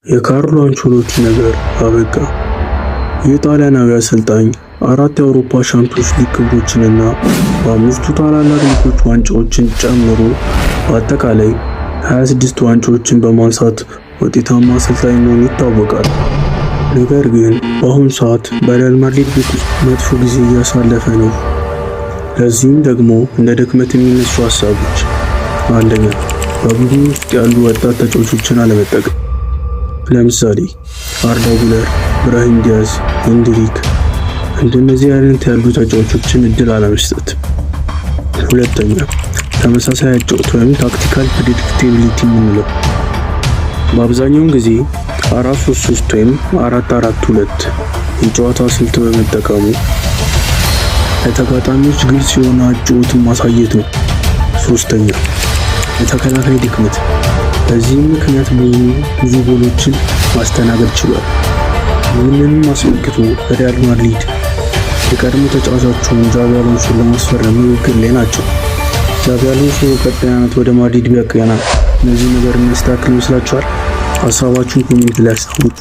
የካርሎ አንቸሎቲ ነገር አበቃ። የጣሊያናዊ አሰልጣኝ 4 የአውሮፓ ሻምፒዮንስ ሊግ ክብሮችንና በ5ቱ ታላላቅ ሊጎች ዋንጫዎችን ጨምሮ በአጠቃላይ 26 ዋንጫዎችን በማንሳት ውጤታማ አሰልጣኝ መሆኑ ይታወቃል። ነገር ግን በአሁኑ ሰዓት በሪያል ማድሪድ ቤት ውስጥ መጥፎ ጊዜ እያሳለፈ ነው። ለዚህም ደግሞ እንደ ድክመት የሚነሱ ሀሳቦች፣ አንደኛ በቡድኑ ውስጥ ያሉ ወጣት ተጫዋቾችን አለመጠቀም። ለምሳሌ አርዳ ጉለር፣ ብራሂም ዲያዝ፣ ኤንድሪክ እንደነዚህ አይነት ያሉ ተጫዋቾችን እድል አለመስጠት። ሁለተኛ ተመሳሳይ አጨዋወት ወይም ታክቲካል ፕሬዲክቲቢሊቲ የምንለው በአብዛኛውን ጊዜ 4-3-3 ወይም 4-4-2 የጨዋታ ስልት በመጠቀሙ ለተጋጣሚዎች ግልጽ የሆነ አጨዋወትን ማሳየት ነው። ሶስተኛ የተከላካይ ድክመት። በዚህም ምክንያት ብዙ ጎሎችን ማስተናገድ ችሏል። ይህንንም አስመልክቶ በሪያል ማድሪድ የቀድሞ ተጫዋቻቸውን ዣቪ አሎንሶን ለማስፈረም ንግግር ላይ ናቸው። ዣቪ አሎንሶ በቀጣይ ዓመት ወደ ማድሪድ ቢያቀና እነዚህ ነገር የሚያስተካክል ይመስላችኋል? ሀሳባችሁን ኮሜንት ላይ አስቀምጡ።